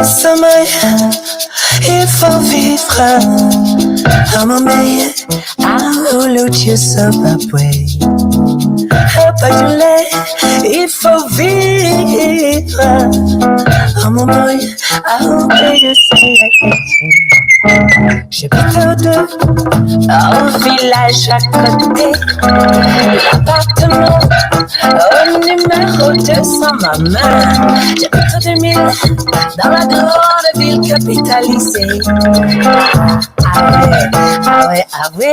Sommeil, il faut vivre. Un moment, I will let you subway. Pas du lait, il faut vivre. Un moment, I will let you say. J'habite au village à côté. L'appartement au numéro 200, maman. J'habite au 2000 dans la grande ville capitalisée. Ah ouais, oui.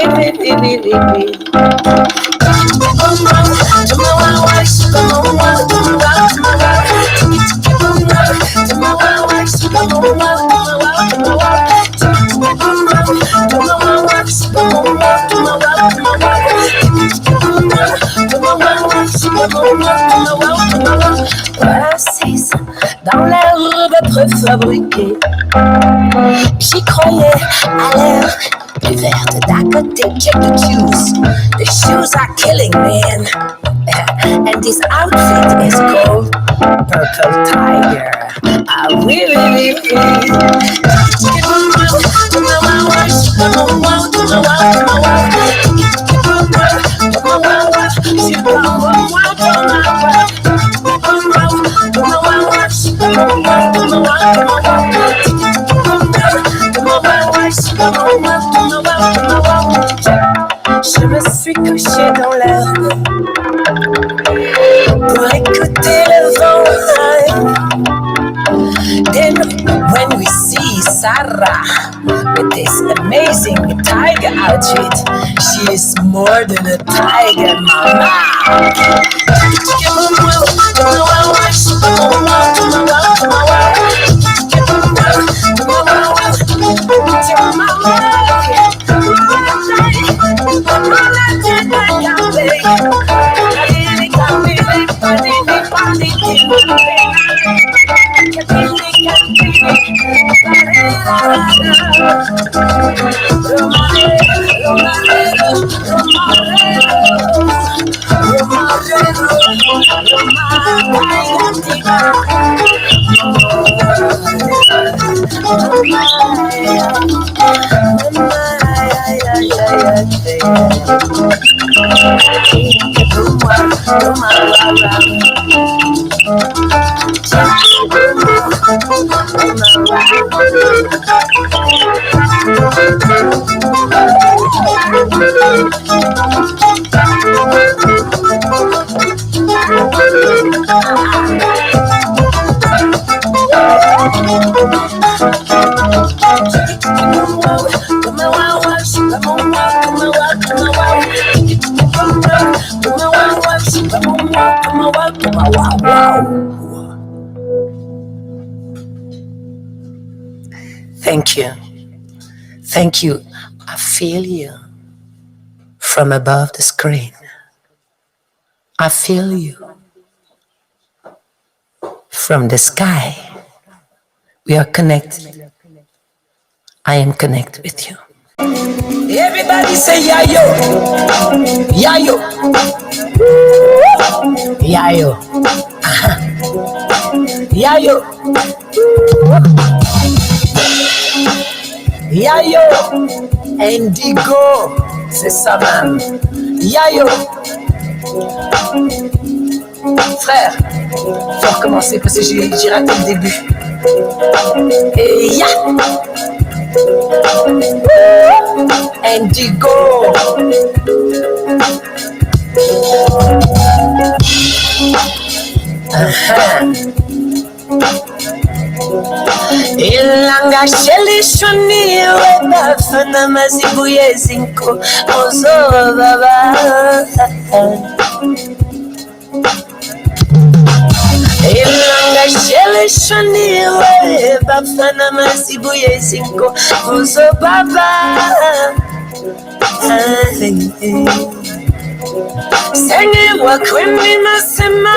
Assise dans l'herbe préfabriquée, j'y croyais à l'air plus verte d'à côté. Check the shoes. The shoes are killing, man. And this outfit is called Purple Tiger. Ah oui. Je me suis couché dans l'herbe pour écouter le vent. Then when we see Sarah with this amazing tiger outfit, she is more than a tiger, mama. Thank you. I feel you from above the screen. I feel you from the sky. We are connected. I am connected with you. Everybody say yayo. Yayo. Yayo. Yayo. Yayo, Indigo, c'est ça même. Yayo. Frère, faut recommencer parce que j'ai raté le début. Et ya. Indigo. Ilanga sheli shuni weba fana mazibu yezinko ozo baba. Ilanga sheli shuni weba fana mazibu yezinko ozo baba. Sengi wakweni masema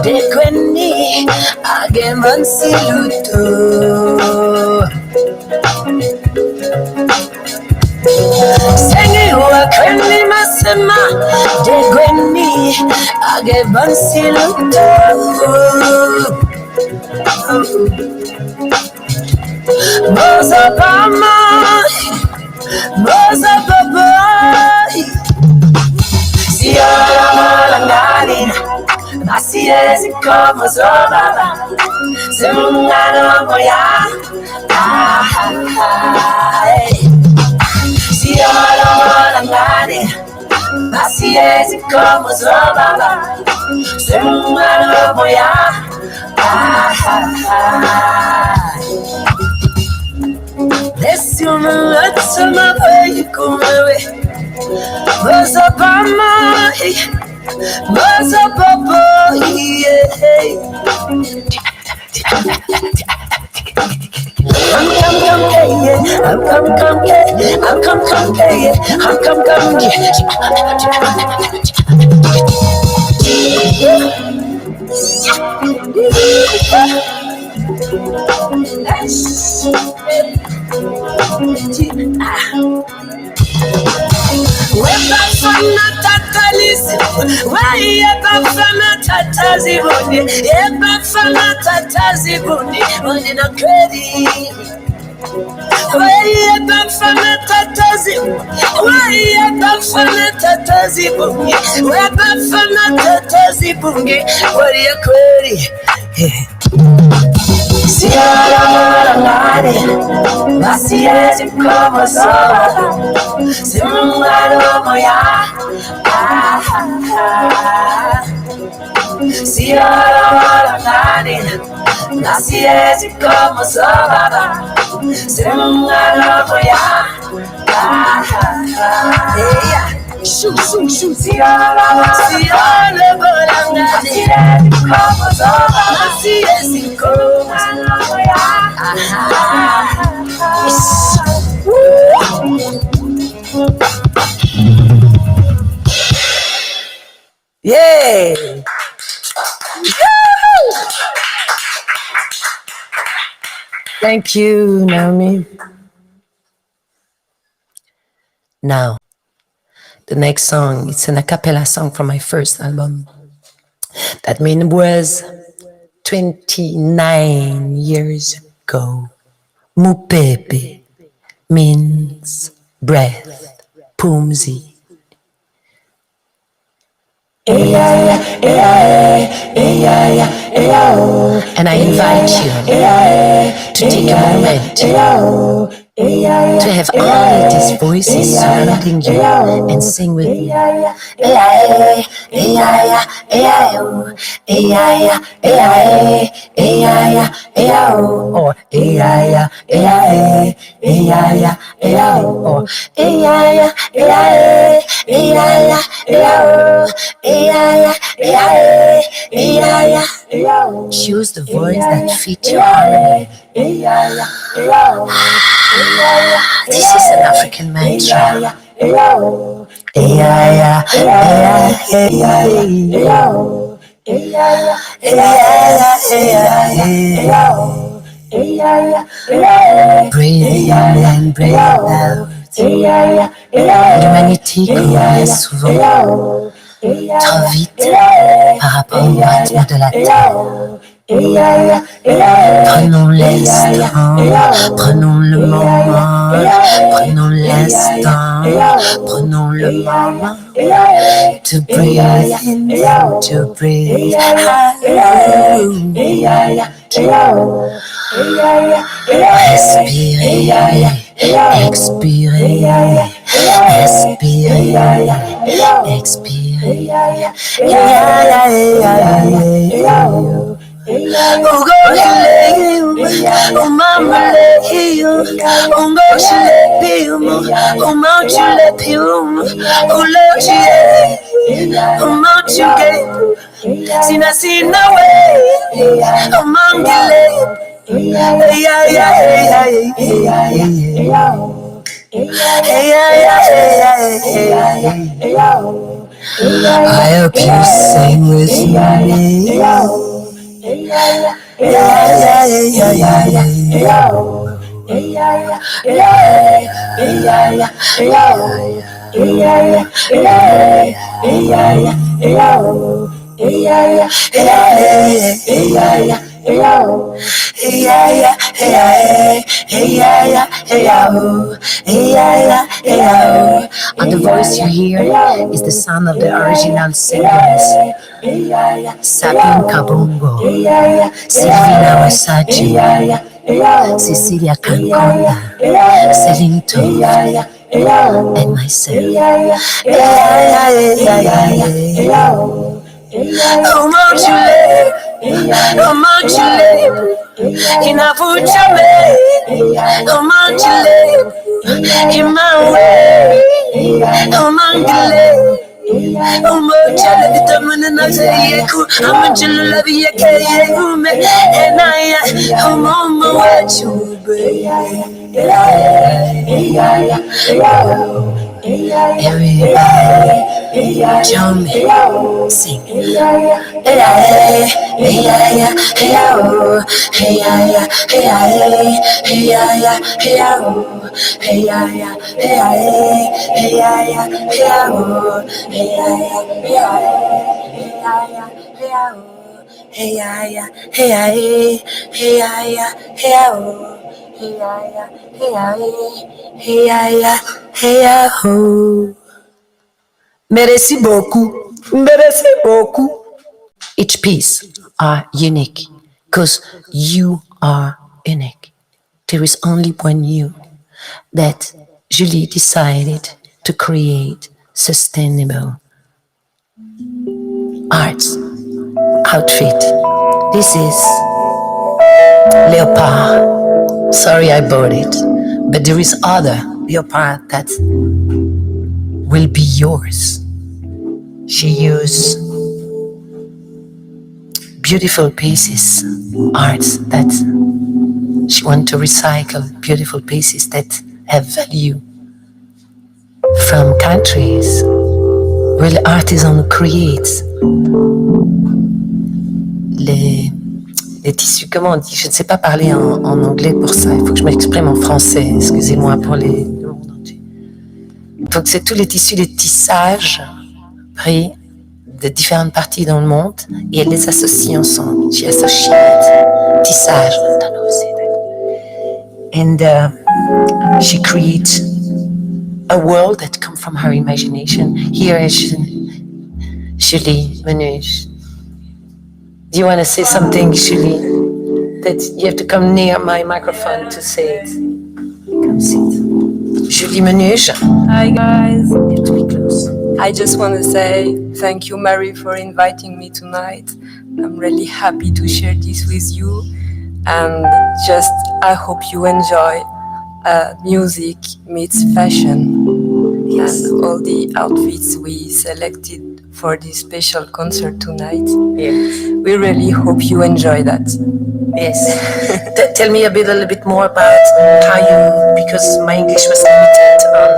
dekweni agemban siluto. Sengi wakweni masema dekweni agemban siluto. Moza Bama, Moza Baba, Sierra Malangani, Nasiezi como Zobaba, Zungano Moya, Sierra Malangani, Nasiezi como Zobaba, Zungano Moya, Bless you, my lots of my way, come away. Moza Bama, Moza Baba, yeah. Nasiezi como sola, Zungano Moya, Sierra Malangani, Nasiezi como sola, Zungano Moya, Shoot, Sierra Malangani, Nasiezi como sola, Nasiezi como sola. Yeah. Thank you, Naomi. Now, the next song, it's an acapella song from my first album. That means was 29 years ago. Mupepe means breath, Pumzi. And I invite you to take a moment to have all these voices surrounding you and sing with me. Or choose the voice that fits your harmony. This is an African mantra. Breathe in and breathe out. L'humanité courait souvent trop vite par rapport au rythme de la terre. Prenons l'instant, prenons le moment, prenons l'instant, prenons le moment to breathe in, to breathe out. Respirer, expirer, respirer, expirer. Oh, go shile, oh mama le, oh go shile pium, oh mount you le pium, oh lord you, oh mount you gay, sina sina way, oh mangile. I hope you sing with me. Hey yeah yeah, hey yeah, hey yeah yeah, hey yeah, hey yeah yeah, hey yeah. And the voice you hear is the sound of the original singers. Sapin Kabungo, Silvina Wasachi, Cecilia Canconda, Celine Tove, and myself. How much you live? How much you live? In a food you how much you live? In my way, how much you live? How much I love it, I'm in a say, how much you love it, and I'm on my way to be. Everybody, jump me, sing. Hey yeah, hey yeah, hey yeah, hey yeah, hey yeah, hey yeah, hey yeah, hey yeah, hey yeah, hey yeah, hey yeah, hey yeah, hey yeah, hey yeah. Hey ya ya, hey ya hey, hey ya ya, hey ya oh, hey ya ya, hey ya hey ya ya, hey ya oh. Merci beaucoup, merci beaucoup. Each piece are unique, cause you are unique. There is only one you that Julie decided to create sustainable arts outfit. This is leopard. Sorry I bought it, but there is other leopard that will be yours. She used beautiful pieces, arts that she wants to recycle, beautiful pieces that have value from countries where the artisan creates les tissus. Comment on dit? Je ne sais pas parler en anglais pour ça, il faut que je m'exprime en français, excusez-moi pour le monde entier. Donc c'est tous les tissus, les tissages pris de différentes parties dans le monde et elle les associe ensemble. She associates tissage. I don't know how to say that. And she creates a world that comes from her imagination. Here is Julie Menuge. Do you want to say something, Julie? That you have to come near my microphone to say it. Come sit. Julie Menuge. Hi guys. You have to be close. I just want to say thank you, Mary, for inviting me tonight. I'm really happy to share this with you, and just I hope you enjoy music meets fashion. Yes. And all the outfits we selected for this special concert tonight. Yes. We really hope you enjoy that. Yes. Tell me a little bit more about how you, because my English was limited on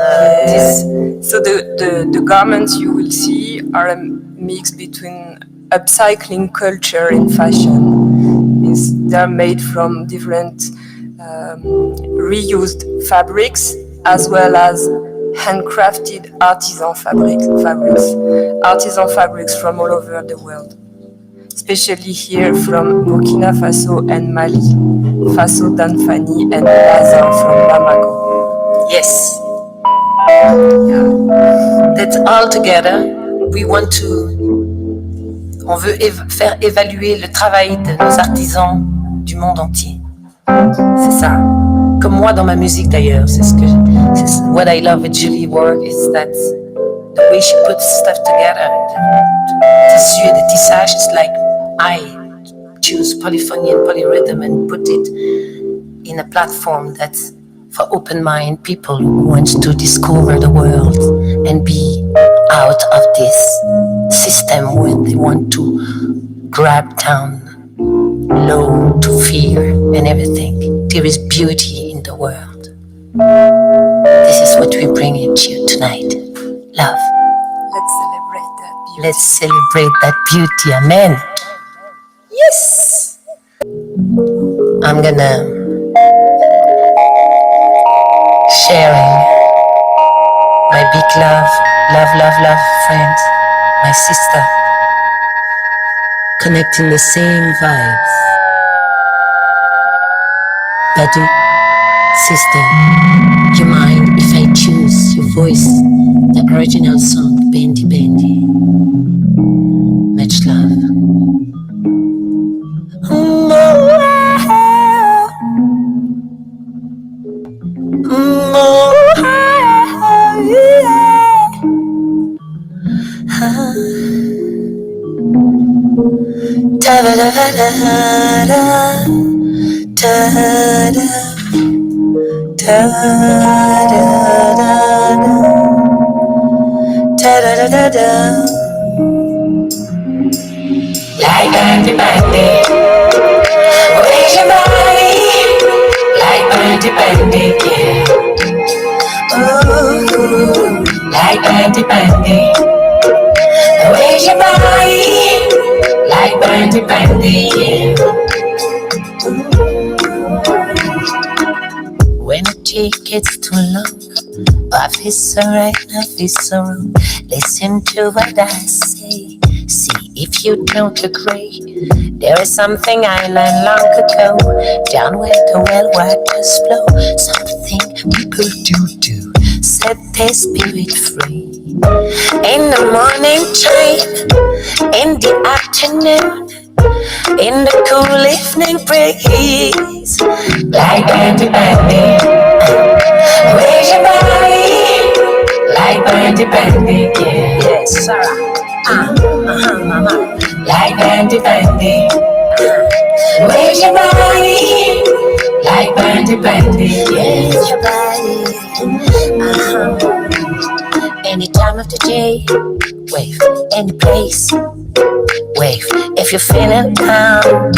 this. So the garments you will see are a mix between upcycling culture and fashion. Means they're made from different reused fabrics as well as handcrafted artisan fabrics. Artisan fabrics from all over the world. Especially here from Burkina Faso and Mali, Faso Danfani and Lazin from Bamako. Yes. Yeah. That all together, we want to. On veut faire évaluer le travail de nos artisans du monde entier. C'est ça. Comme moi dans ma musique d'ailleurs, c'est ce que. What I love with Julie work is that the way she puts stuff together. Tissu et the tissage, it's like I choose polyphony and polyrhythm and put it in a platform that's for open mind people who want to discover the world and be out of this system where they want to grab down low to fear and everything. There is beauty in the world. This is what we bring to you tonight. Love. Let's celebrate that beauty. Let's celebrate that beauty. Amen. Yes. I'm gonna sharing my big love friend, my sister, connecting the same vibes Badu, sister, you mind if I choose your voice, the original song, Bendy Bendy? Much love. Like bandy bandy, where's your body? Like bandy bandy, yeah. Ooh, like bandy bandy, where's your body? Like bandy bandy, yeah. When a day gets too long, I feel so right, I feel so wrong. Listen to what I say. See if you don't agree. There is something I learned long ago. Down where the well waters flow. Something people do. Set their spirit free. In the morning time, in the afternoon, in the cool evening breeze. Like bandy bandy, where's your body? Like bandy bandy, yeah. Yes, Sarah. Mama. Like bandy bandy, where's your body? Like bandy bandy, yeah. Where's your body? Any time of the day, wave. Any place, wave. If you're feeling down,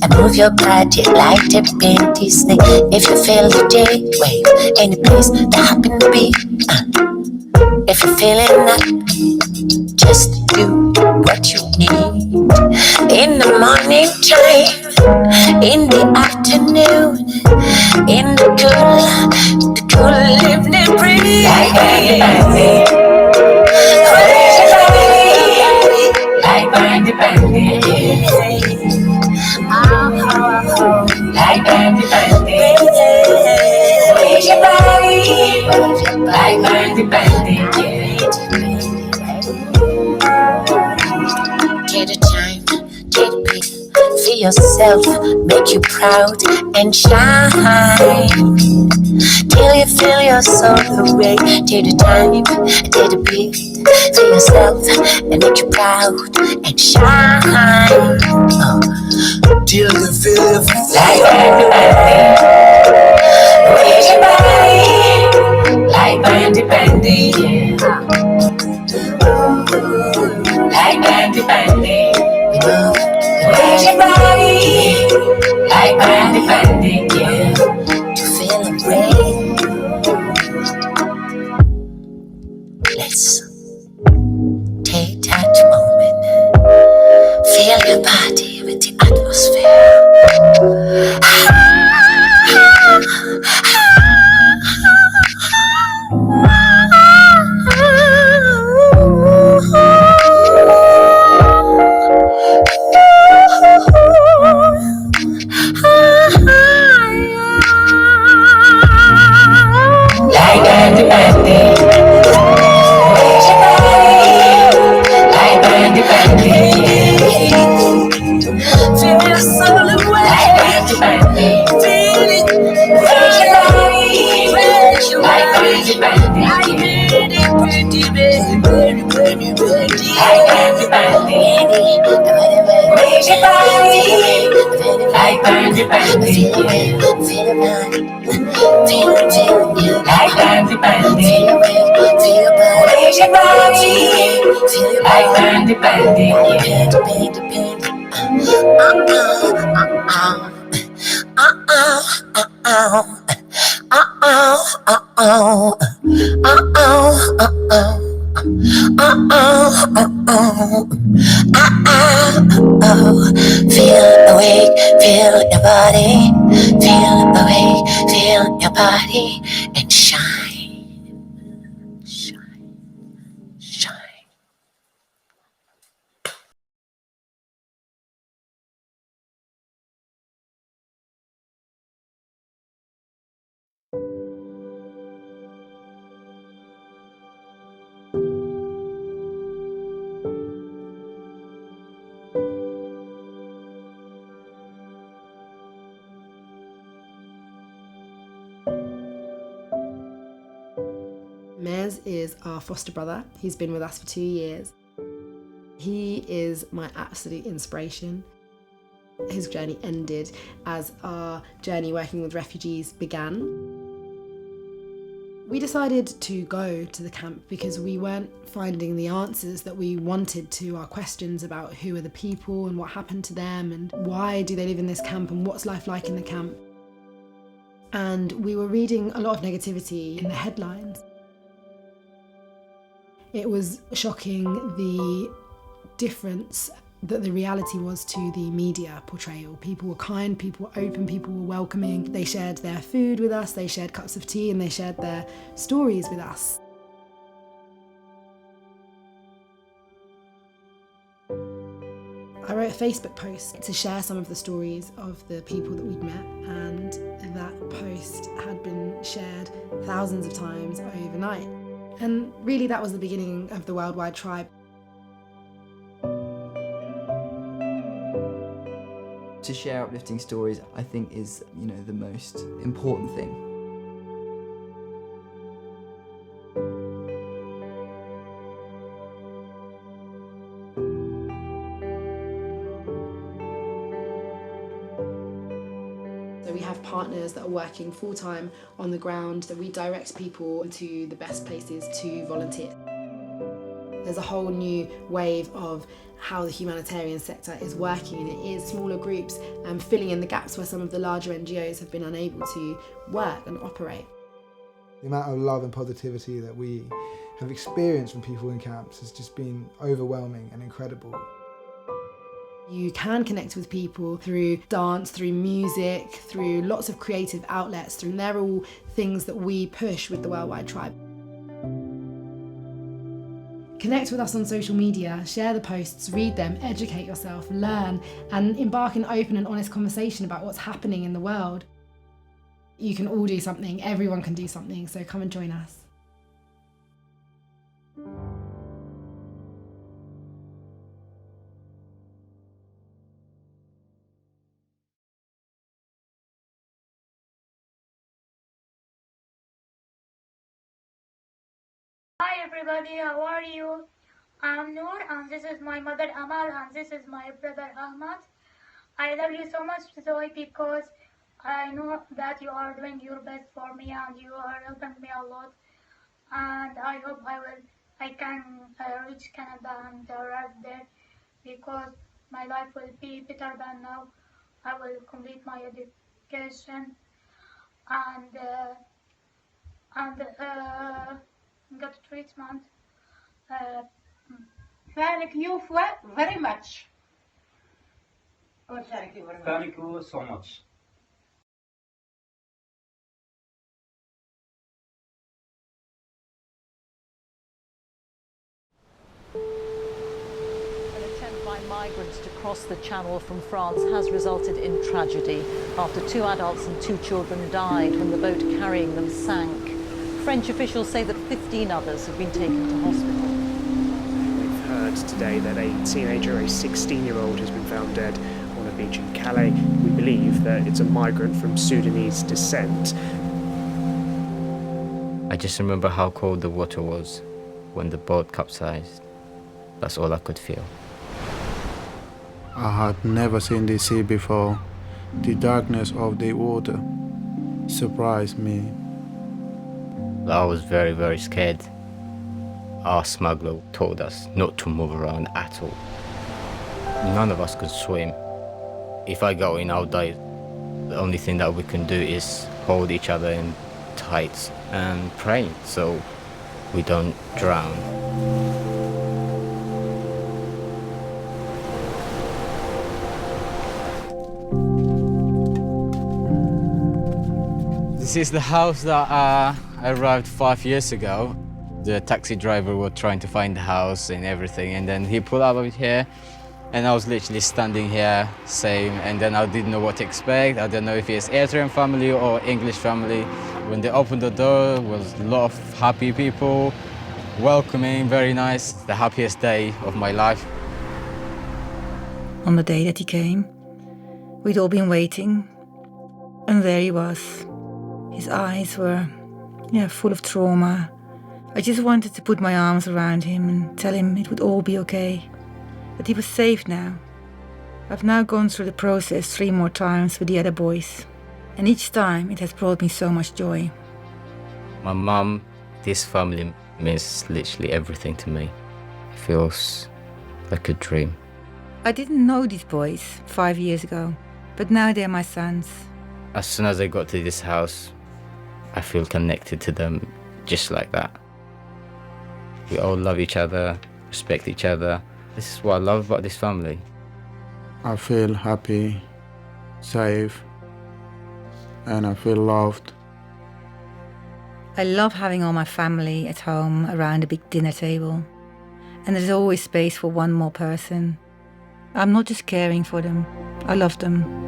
and move your body like the bendy snake. If you feel the day, wave. Any place that happen to be. If you're feeling that, just do what you need. In the morning time, in the afternoon, in the cool evening breeze. Like bandy bandy, like bandy bandy, like bandy bandy, where's your body? Like bandy bandy, take the time, take the beat, feel yourself, make you proud and shine. Till you feel your soul away. Take the time, take the beat, feel yourself and make you proud and shine. Till you feel your like bandy bandy, where's your body? Like bandy bandy, yeah. Like bandy bandy, where's your body? Like bandy bandy, yeah. To feel the rain. Let's take that moment. Feel your body with the atmosphere. Like bandy bandy, where's your body? Like bandy bandy, feel your soul away. Like bandy bandy, feel it. Where's your body? Where's your body? Like bandy bandy, like bandy bandy, where's your body? Like bandy bandy, feel it, like bandy bandy, where's your body? Like bandy bandy, feel awake, feel your body, feel awake, feel your body, and shine, shine, shine. is our foster brother. He's been with us for 2 years. He is my absolute inspiration. His journey ended as our journey working with refugees began. We decided to go to the camp because we weren't finding the answers that we wanted to our questions about who are the people and what happened to them and why do they live in this camp and what's life like in the camp. And we were reading a lot of negativity in the headlines. It was shocking the difference that the reality was to the media portrayal. People were kind, people were open, people were welcoming. They shared their food with us, they shared cups of tea, and they shared their stories with us. I wrote a Facebook post to share some of the stories of the people that we'd met, and that post had been shared thousands of times overnight. And really that was the beginning of the Worldwide Tribe. To share uplifting stories, I think, is, the most important thing. So we have partners that are working full-time on the ground, that we direct people to the best places to volunteer. There's a whole new wave of how the humanitarian sector is working, and it is smaller groups filling in the gaps where some of the larger NGOs have been unable to work and operate. The amount of love and positivity that we have experienced from people in camps has just been overwhelming and incredible. You can connect with people through dance, through music, through lots of creative outlets, and they're all things that we push with the Worldwide Tribe. Connect with us on social media, share the posts, read them, educate yourself, learn, and embark in open and honest conversation about what's happening in the world. You can all do something, everyone can do something, so come and join us. Hi everybody, how are you? I'm Noor and this is my mother Amal and this is my brother Ahmad. I love you so much, Zoe, because I know that you are doing your best for me and you are helping me a lot. And I hope I can reach Canada and arrive there because my life will be better than now. I will complete my education and get treatment. Thank you very much. Oh, thank you very much. Thank you so much. An attempt by migrants to cross the Channel from France has resulted in tragedy after 2 adults and 2 children died when the boat carrying them sank. French officials say that 15 others have been taken to hospital. We've heard today that a teenager, a 16-year-old, has been found dead on a beach in Calais. We believe that it's a migrant from Sudanese descent. I just remember how cold the water was when the boat capsized. That's all I could feel. I had never seen the sea before. The darkness of the water surprised me. I was very, very scared. Our smuggler told us not to move around at all. None of us could swim. If I go in, I'll die. The only thing that we can do is hold each other in tight and pray so we don't drown. This is the house that I arrived 5 years ago. The taxi driver was trying to find the house and everything, and then he pulled up over here, and I was literally standing here, same, and then I didn't know what to expect. I don't know if it's Eritrean family or English family. When they opened the door, there was a lot of happy people, welcoming, very nice. The happiest day of my life. On the day that he came, we'd all been waiting, and there he was. His eyes were full of trauma, I just wanted to put my arms around him and tell him it would all be okay, that he was safe now. I've now gone through the process 3 more times with the other boys, and each time it has brought me so much joy. My mum, this family means literally everything to me. It feels like a dream. I didn't know these boys 5 years ago, but now they're my sons. As soon as I got to this house, I feel connected to them just like that. We all love each other, respect each other. This is what I love about this family. I feel happy, safe, and I feel loved. I love having all my family at home around a big dinner table. And there's always space for one more person. I'm not just caring for them, I love them.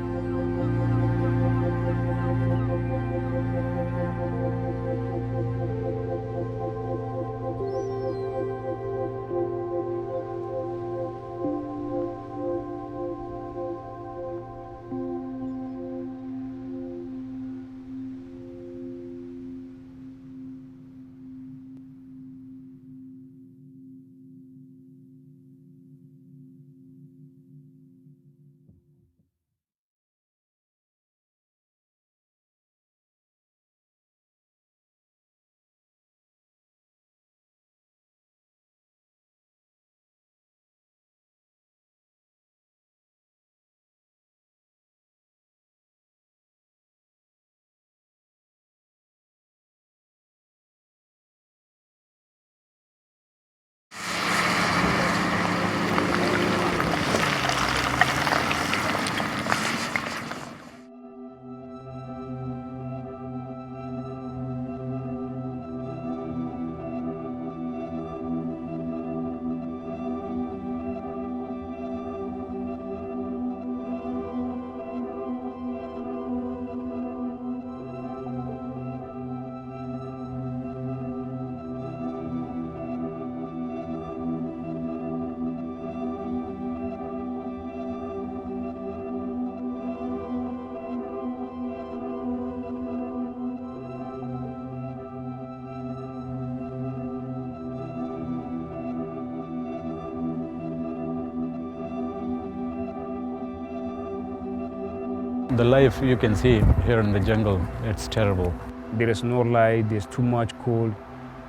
The life you can see here in the jungle, it's terrible. There is no light, there's too much cold.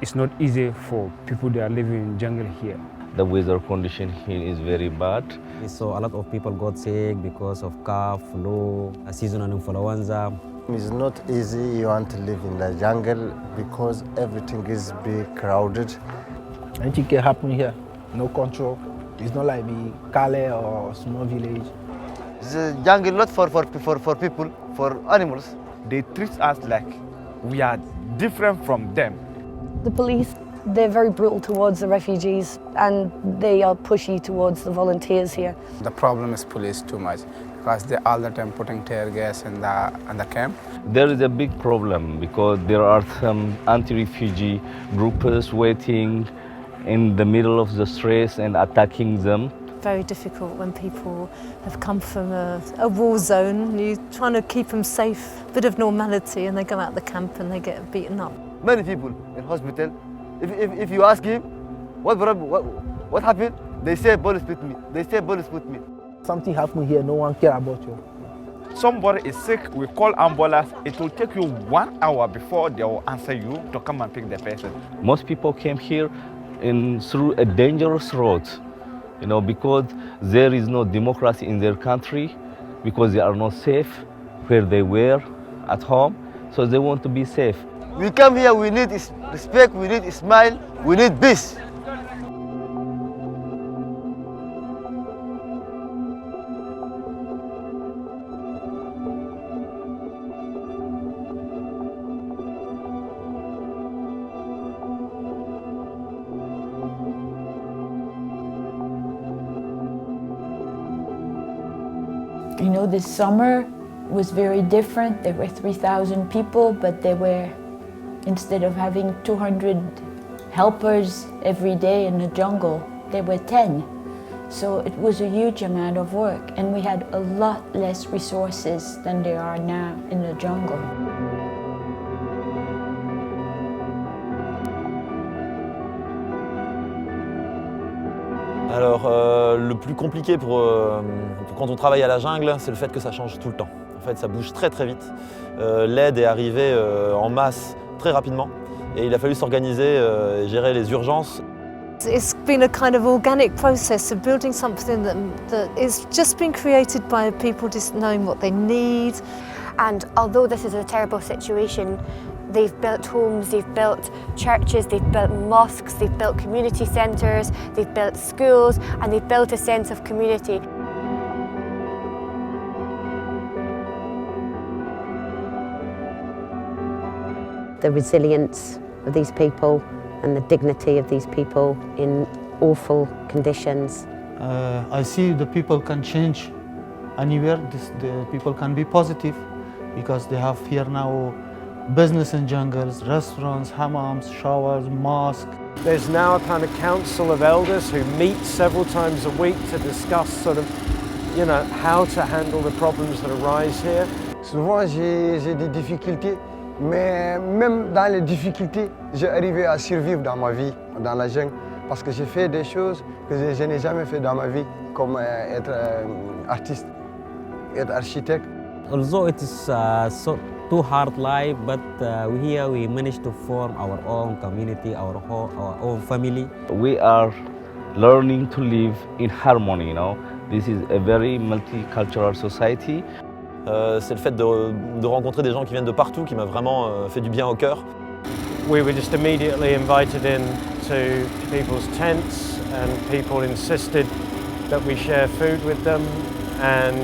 It's not easy for people that are living in jungle here. The weather condition here is very bad. We saw a lot of people got sick because of cough, flu, seasonal influenza. It's not easy, you want to live in the jungle because everything is big, crowded. Anything can happen here, no control. It's not like the Kale or small village. The jungle not for people, for animals. They treat us like we are different from them. The police, they're very brutal towards the refugees and they are pushy towards the volunteers here. The problem is police too much because they're all the time putting tear gas in the camp. There is a big problem because there are some anti-refugee groups waiting in the middle of the streets and attacking them. Very difficult when people have come from a war zone. You're trying to keep them safe, a bit of normality, and they go out the camp and they get beaten up. Many people in hospital, if you ask him what happened, they say police put me. They say police put me. Something happened here, no one care about you. Somebody is sick, we call ambulance. It will take you 1 hour before they will answer you to come and pick the person. Most people came here through a dangerous road. You know, because there is no democracy in their country, because they are not safe where they were at home, so they want to be safe. We come here, we need respect, we need smile, we need peace. You know, this summer was very different. There were 3,000 people, but they were, instead of having 200 helpers every day in the jungle, there were 10. So it was a huge amount of work, and we had a lot less resources than there are now in the jungle. Alors, le plus compliqué pour quand on travaille à la jungle, c'est le fait que ça change tout le temps. En fait, ça bouge très très vite. L'aide est arrivée en masse très rapidement et il a fallu s'organiser et gérer les urgences. It's been a kind of organic process of building something that is just been created by people just knowing what they need. And although this is a terrible situation, they've built homes, they've built churches, they've built mosques, they've built community centres, they've built schools, and they've built a sense of community. The resilience of these people and the dignity of these people in awful conditions. I see the people can change anywhere. The people can be positive because they have here now business in jungles, restaurants, hammams, showers, mosques. There's now a kind of council of elders who meet several times a week to discuss sort of, how to handle the problems that arise here. Souvent j'ai des difficultés, mais même dans les difficultés, j'ai arrivé à survivre dans ma vie, dans la jungle, parce que j'ai fait des choses que je n'ai jamais fait dans ma vie, comme être artiste, être architecte. Although it is too hard life, but here we managed to form our own community, our own family. We are learning to live in harmony, This is a very multicultural society. C'est le fait de rencontrer des gens qui viennent de partout qui m'a vraiment fait du bien au cœur. We were just immediately invited in to people's tents and people insisted that we share food with them and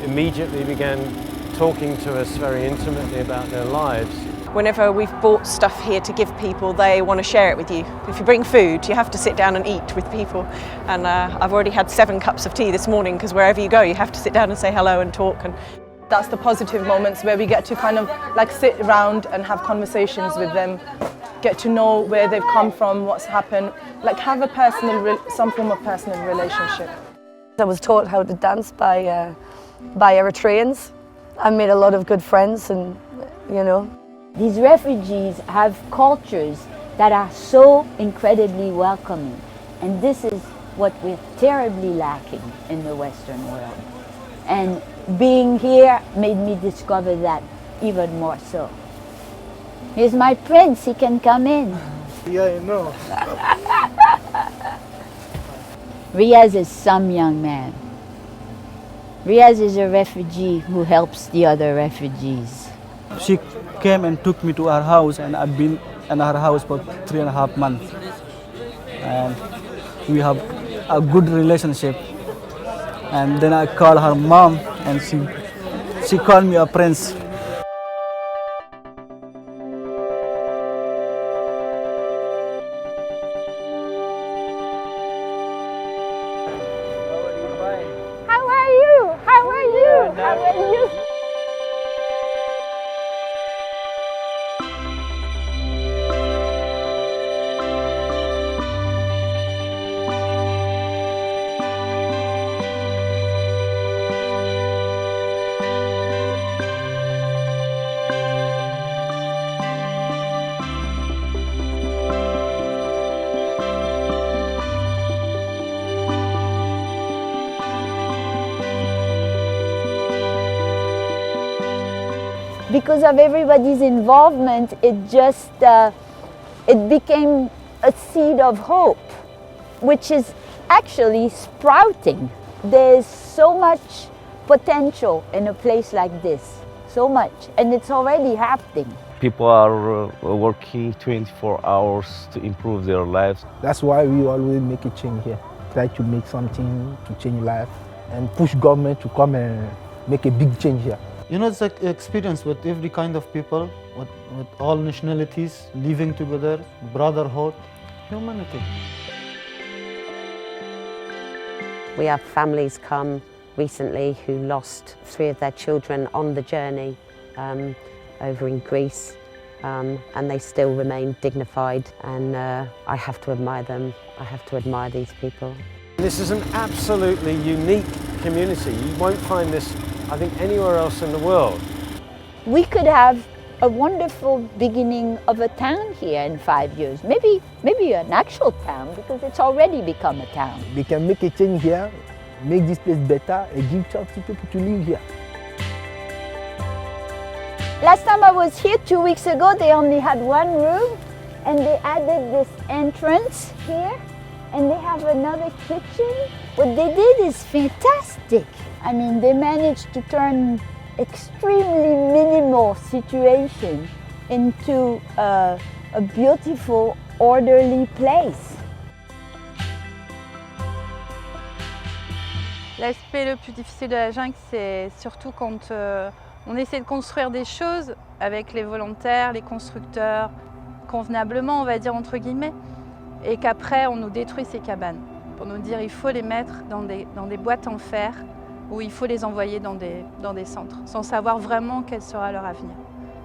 immediately began talking to us very intimately about their lives. Whenever we've bought stuff here to give people, they want to share it with you. If you bring food, you have to sit down and eat with people. And I've already had 7 cups of tea this morning because wherever you go, you have to sit down and say hello and talk. And that's the positive moments where we get to kind of like sit around and have conversations with them, get to know where they've come from, what's happened, like have a some form of personal relationship. I was taught how to dance by Eritreans. I made a lot of good friends and, These refugees have cultures that are so incredibly welcoming, and this is what we're terribly lacking in the Western world. And being here made me discover that even more so. Here's my prince, he can come in. Yeah, I know. Riaz is some young man. Riaz is a refugee who helps the other refugees. She came and took me to her house, and I've been in her house for 3.5 months. And we have a good relationship. And then I called her mom, and she called me a prince. How are you? How are you? How are you? Because of everybody's involvement, it became a seed of hope, which is actually sprouting. There's so much potential in a place like this, so much, and it's already happening. People are working 24 hours to improve their lives. That's why we always make a change here. Try to make something to change life and push government to come and make a big change here. It's an experience with every kind of people, with all nationalities, living together, brotherhood, humanity. We have families come recently who lost 3 of their children on the journey over in Greece, and they still remain dignified, and I have to admire them. I have to admire these people. This is an absolutely unique community. You won't find this, I think, anywhere else in the world. We could have a wonderful beginning of a town here in 5 years. Maybe an actual town, because it's already become a town. They can make a change here, make this place better, and give chance to people to live here. Last time I was here 2 weeks ago, they only had one room, and they added this entrance here, and they have another kitchen. What they did is fantastic. I mean, they managed to turn extremely minimal situation into a beautiful, orderly place. L'aspect le plus difficile de la jungle, c'est surtout quand on essaie de construire des choses avec les volontaires, les constructeurs, convenablement, on va dire entre guillemets, et qu'après on nous détruit ces cabanes pour nous dire il faut les mettre dans des boîtes en fer ou il faut les envoyer dans des centres, sans savoir vraiment quel sera leur avenir.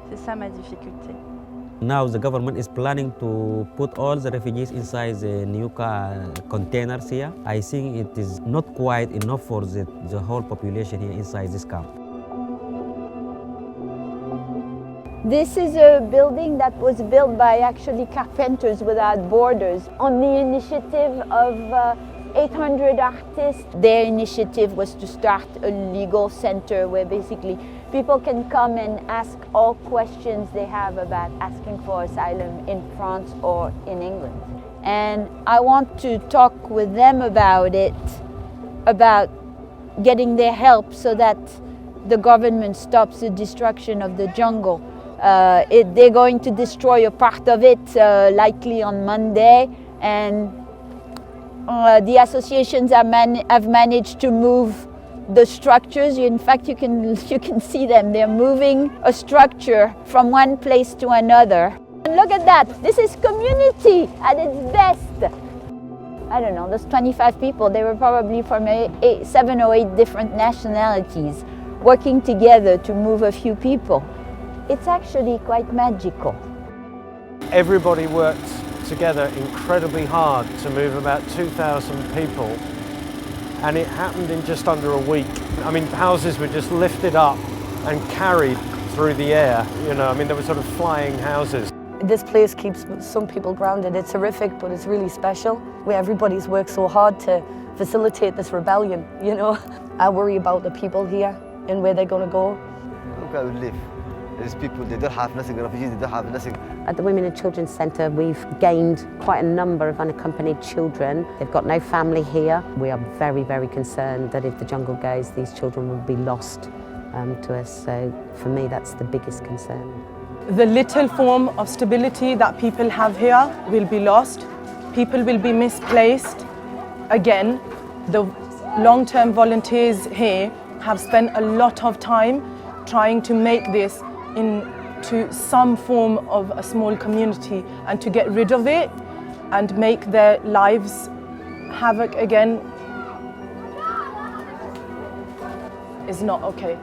C'est ça ma difficulté. Now the government is planning to put all the refugees inside the new containers here. I think it is not quite enough for the whole population here inside this camp. This is a building that was built by actually Carpenters Without Borders on the initiative of 800 artists. Their initiative was to start a legal center where basically people can come and ask all questions they have about asking for asylum in France or in England. And I want to talk with them about it, about getting their help so that the government stops the destruction of the jungle. They're going to destroy a part of it likely on Monday, and the associations have managed to move the structures. In fact, you can see them. They're moving a structure from one place to another. And look at that. This is community at its best. I don't know, those 25 people, they were probably from 7 or 8 different nationalities working together to move a few people. It's actually quite magical. Everybody worked together incredibly hard to move about 2,000 people, and it happened in just under a week. I mean, houses were just lifted up and carried through the air. You know, I mean, there were sort of flying houses. This place keeps some people grounded. It's horrific, but it's really special, where everybody's worked so hard to facilitate this rebellion, you know. I worry about the people here and where they're going to go. Look how we live. These people, they don't have nothing, refugees, they don't have nothing. At the Women and Children's Centre, we've gained quite a number of unaccompanied children. They've got no family here. We are very, very concerned that if the jungle goes, these children will be lost to us. So for me, that's the biggest concern. The little form of stability that people have here will be lost. People will be misplaced. Again, the long-term volunteers here have spent a lot of time trying to make this into some form of a small community, and to get rid of it and make their lives havoc again is not okay.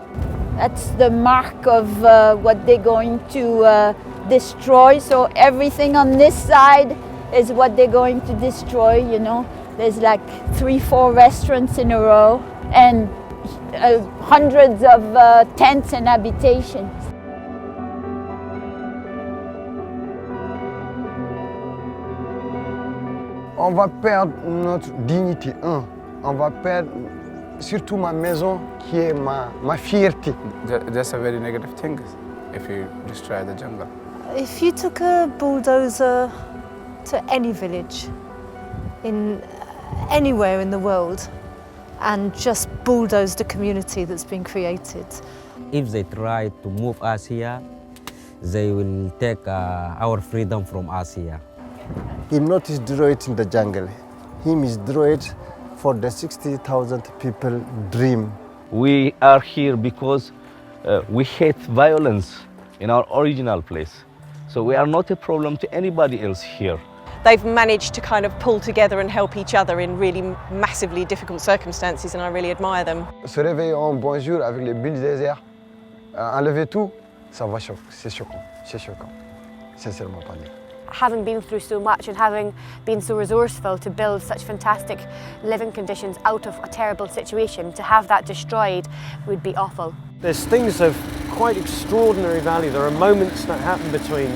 That's the mark of what they're going to destroy. So everything on this side is what they're going to destroy, you know. There's like 3-4 restaurants in a row and hundreds of tents and habitations. On va perdre notre dignité, on va perdre surtout ma maison qui est ma fierté. That's a very negative thing if you destroy the jungle. If you took a bulldozer to any village in anywhere in the world and just bulldozed a community that's been created. If they try to move us here, they will take our freedom from us here. Him not is destroyed in the jungle. Him is destroyed for the 60,000 people dream. We are here because we hate violence in our original place. So we are not a problem to anybody else here. They've managed to kind of pull together and help each other in really massively difficult circumstances, and I really admire them. Se réveiller en bonjour avec les bulles déserts, enlever tout, ça va choquer, c'est choquant, sincèrement parlé. Having been through so much and having been so resourceful to build such fantastic living conditions out of a terrible situation, to have that destroyed would be awful. There's things of quite extraordinary value. There are moments that happen between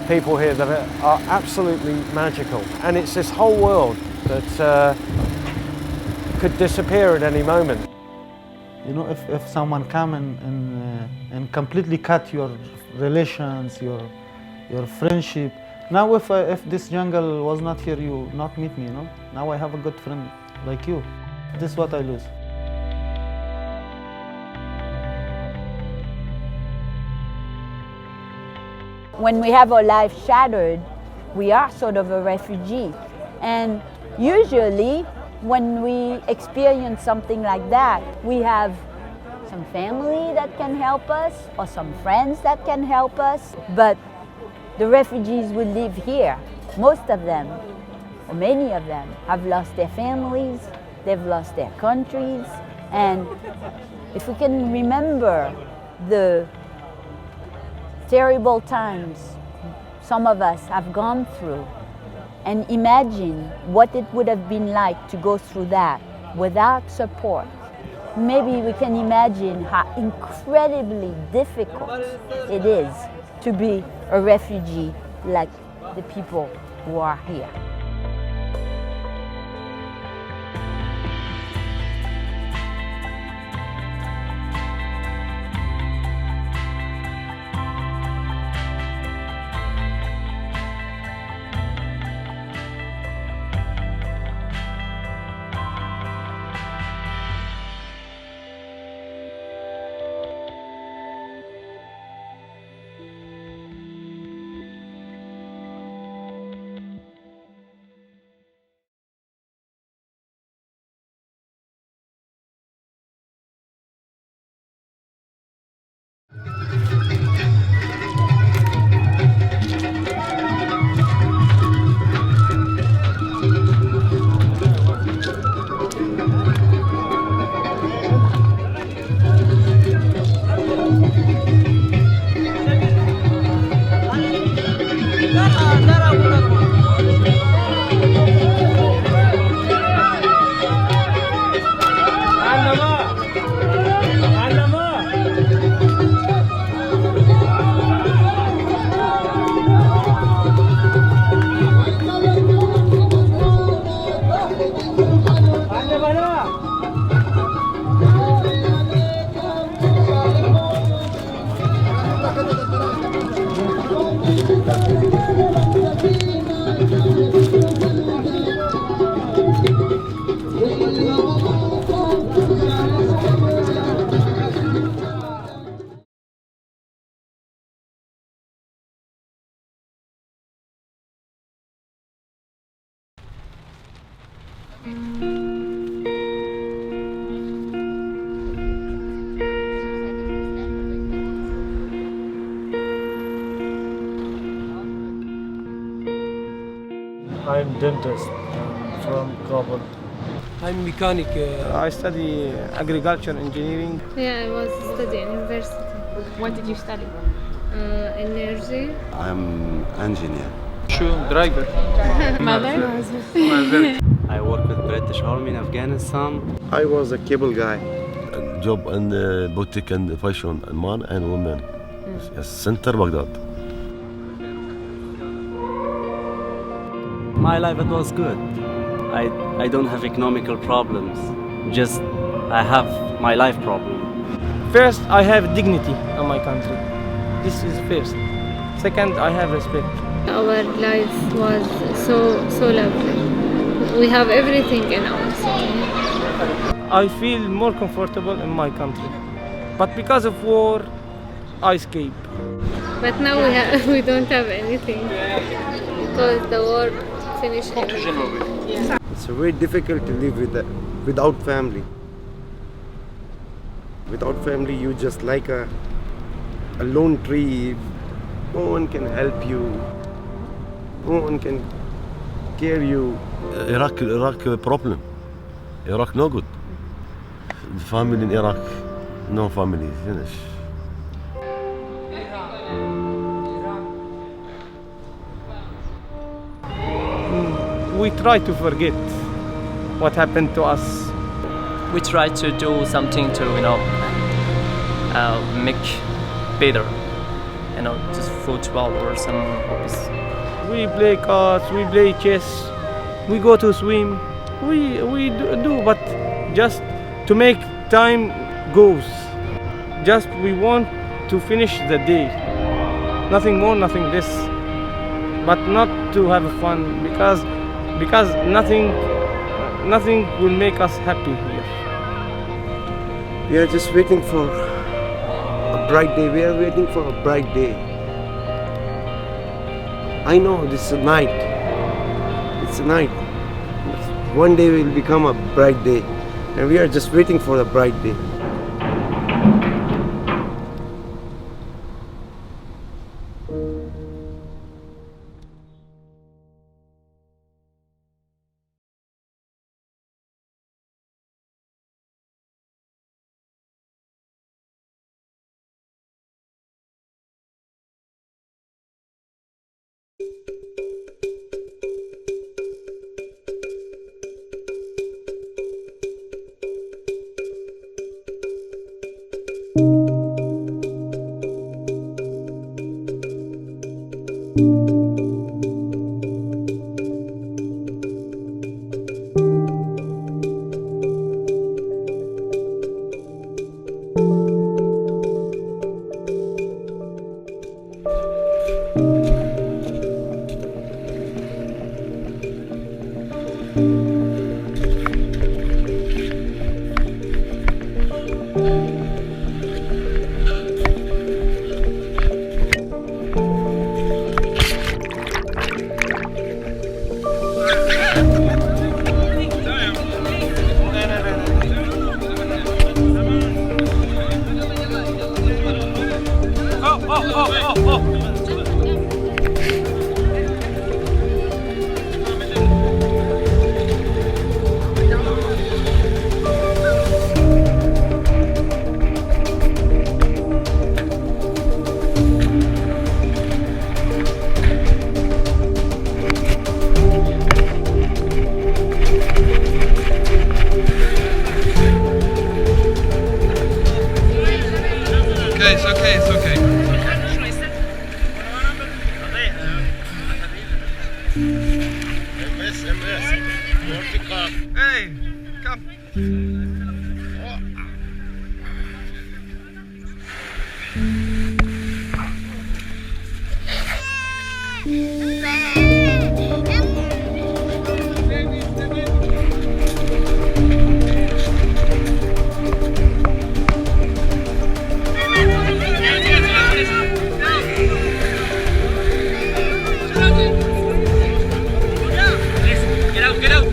people here that are absolutely magical. And it's this whole world that could disappear at any moment. You know, if someone come and completely cut your relations, your friendship. Now if this jungle was not here, you not meet me, you know. Now I have a good friend like you. This is what I lose. When we have our life shattered, we are sort of a refugee. And usually, when we experience something like that, we have some family that can help us or some friends that can help us. But the refugees who live here, most of them, or many of them, have lost their families, they've lost their countries. And if we can remember the terrible times some of us have gone through, and imagine what it would have been like to go through that without support. Maybe we can imagine how incredibly difficult it is to be a refugee like the people who are here. I'm dentist from Kabul. I'm mechanic. I study agriculture engineering. Yeah, I was studying university. What did you study? Energy. I'm engineer. Driver. Mother? Mother. I work with British Army in Afghanistan. I was a cable guy. A job in boutique and fashion, man and women. Yes, center Baghdad. My life, it was good. I don't have economical problems. Just I have my life problem. First, I have dignity in my country. This is first. Second, I have respect. Our life was so lovely. We have everything in our city. I feel more comfortable in my country. But because of war, I escape. But now we don't have anything because the war finished. It's very difficult to live without family. Without family, you just like a lone tree. No one can help you. No one can care you. Iraq problem. Iraq no good. The family in Iraq, no family, finish. We try to forget what happened to us. We try to do something to, make better, just football or some hobbies. We play cards, we play chess, we go to swim, we do, but just to make time goes. Just we want to finish the day, nothing more, nothing less, but not to have fun because nothing will make us happy here. We are just waiting for a bright day. We are waiting for a bright day. I know this is a night. It's a night. One day will become a bright day. And we are just waiting for the bright day. Hey, come.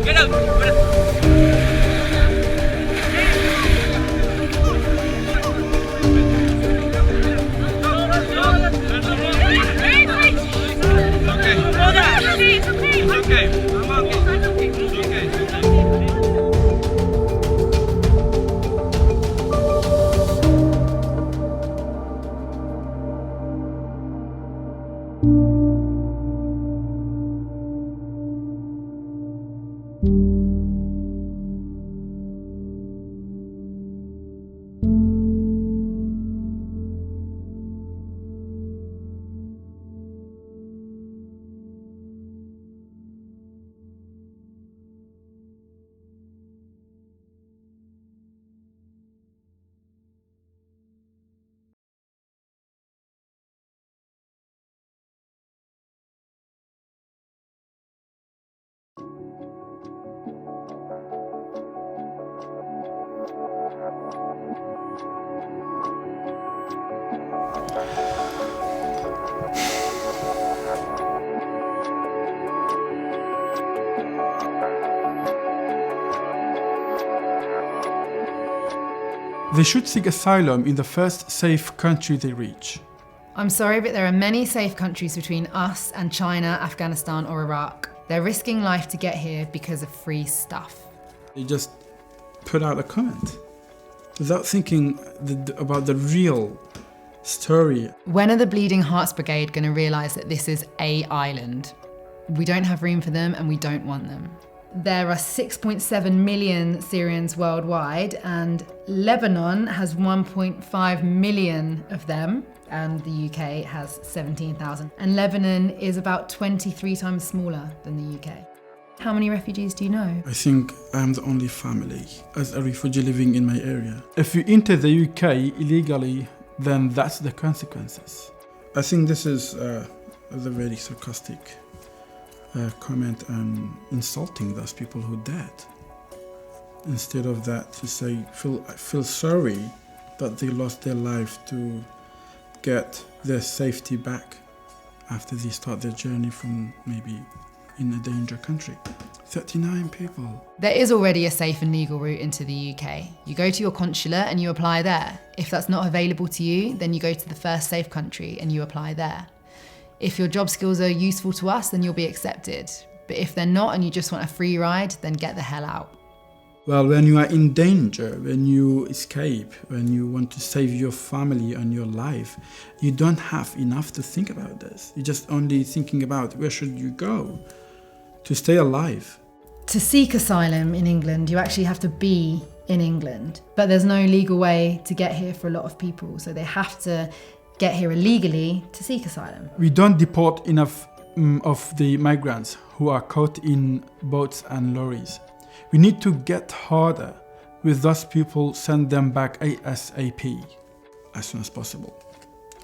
Get out. They should seek asylum in the first safe country they reach. I'm sorry, but there are many safe countries between us and China, Afghanistan or Iraq. They're risking life to get here because of free stuff. They just put out a comment without thinking about the real story. When are the Bleeding Hearts Brigade going to realise that this is an island? We don't have room for them and we don't want them. There are 6.7 million Syrians worldwide, and Lebanon has 1.5 million of them, and the UK has 17,000. And Lebanon is about 23 times smaller than the UK. How many refugees do you know? I think I'm the only family as a refugee living in my area. If you enter the UK illegally, then that's the consequences. I think this is a very sarcastic comment and insulting those people who died. Instead of that, to say, feel sorry that they lost their life to get their safety back after they start their journey from maybe in a danger country. 39 people. There is already a safe and legal route into the UK. You go to your consulate and you apply there. If that's not available to you, then you go to the first safe country and you apply there. If your job skills are useful to us, then you'll be accepted. But if they're not and you just want a free ride, then get the hell out. Well, when you are in danger, when you escape, when you want to save your family and your life, you don't have enough to think about this. You're just only thinking about where should you go to stay alive. To seek asylum in England, you actually have to be in England. But there's no legal way to get here for a lot of people, so they have to get here illegally to seek asylum. We don't deport enough of the migrants who are caught in boats and lorries. We need to get harder with those people, send them back ASAP, as soon as possible.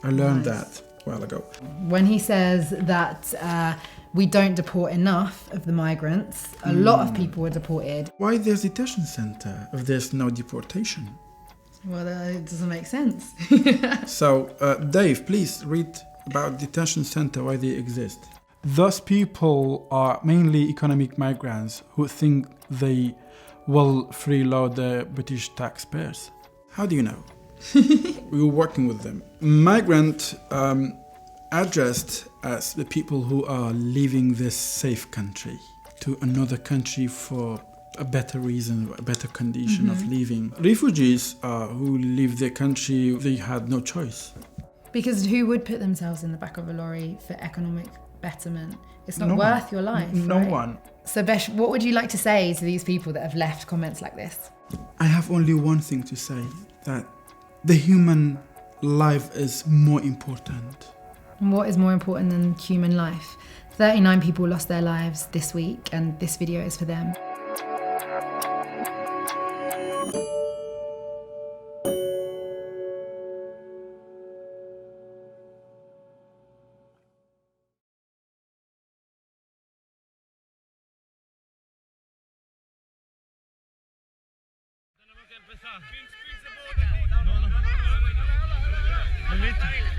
I learned that a while ago. When he says that we don't deport enough of the migrants, a lot of people are deported. Why there's detention center if there's no deportation? Well, it doesn't make sense. So, Dave, please read about detention center, why they exist. Those people are mainly economic migrants who think they will freeload the British taxpayers. How do you know? We were working with them. Migrant addressed as the people who are leaving this safe country to another country for a better reason, a better condition of living. Refugees who leave their country, they had no choice. Because who would put themselves in the back of a lorry for economic betterment? It's not No worth one. your life. No right? one. So Besh, what would you like to say to these people that have left comments like this? I have only one thing to say, that the human life is more important. And what is more important than human life? 39 people lost their lives this week, and this video is for them.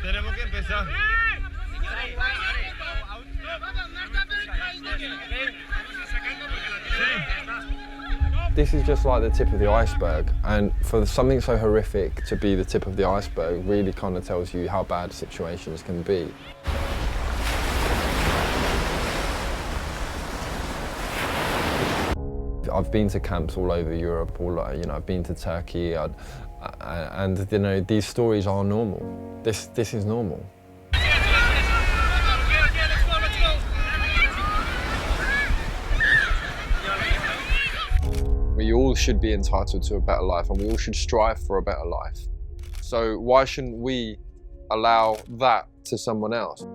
Tenemos que empezar. This is just like the tip of the iceberg, and for something so horrific to be the tip of the iceberg really kind of tells you how bad situations can be. I've been to camps all over Europe, I've been to Turkey, and these stories are normal. This is normal. We all should be entitled to a better life, and we all should strive for a better life. So why shouldn't we allow that to someone else?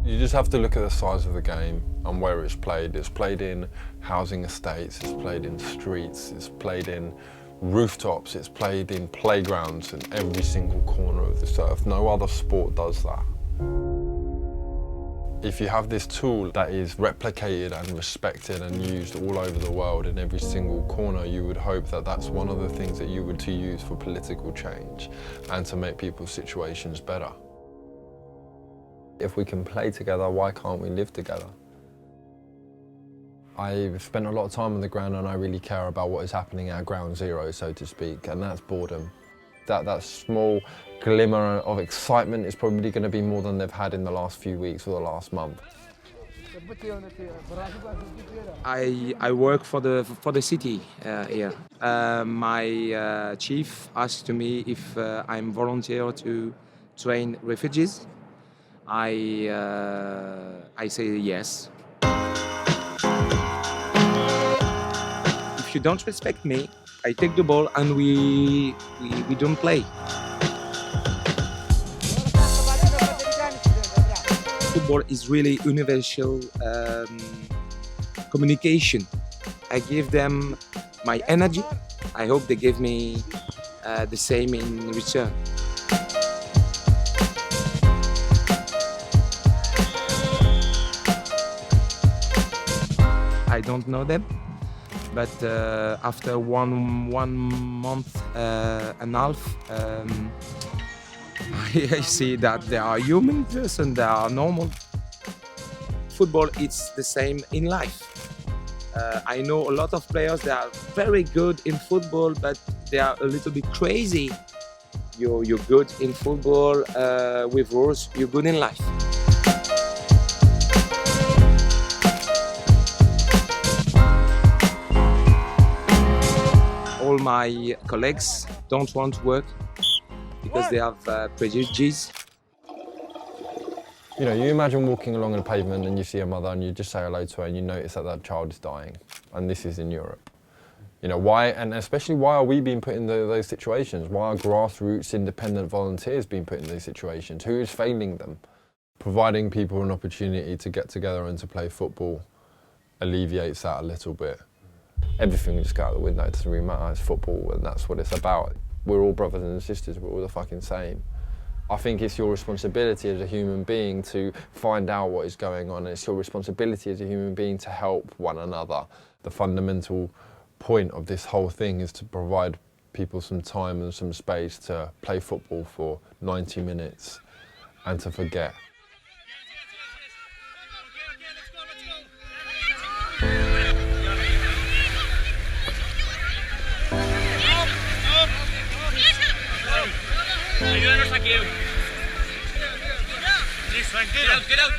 You just have to look at the size of the game and where it's played. It's played in housing estates, it's played in streets, it's played in rooftops, it's played in playgrounds in every single corner of this earth. No other sport does that. If you have this tool that is replicated and respected and used all over the world in every single corner, you would hope that that's one of the things that you would to use for political change and to make people's situations better. If we can play together, why can't we live together? I've spent a lot of time on the ground and I really care about what is happening at ground zero, so to speak, and that's boredom. That small glimmer of excitement is probably going to be more than they've had in the last few weeks or the last month. I work for the city here. My chief asked me if I'm volunteer to train refugees. I say yes, if you don't respect me, I take the ball and we don't play. Football is really universal communication. I give them my energy. I hope they give me the same in return. I don't know them, but after one month and a half, I see that they are human person, they are normal. Football, it's the same in life. I know a lot of players that are very good in football, but they are a little bit crazy. You're good in football with rules, you're good in life. All my colleagues don't want to work because they have prejudices. You know, you imagine walking along a pavement and you see a mother and you just say hello to her and you notice that that child is dying. And this is in Europe. You know, why, and especially why are we being put in those situations? Why are grassroots independent volunteers being put in these situations? Who is failing them? Providing people an opportunity to get together and to play football alleviates that a little bit. Everything will just go out the window, it doesn't really matter, it's football and that's what it's about. We're all brothers and sisters, we're all the fucking same. I think it's your responsibility as a human being to find out what is going on. It's your responsibility as a human being to help one another. The fundamental point of this whole thing is to provide people some time and some space to play football for 90 minutes and to forget. Ayúdanos aquí. Get out.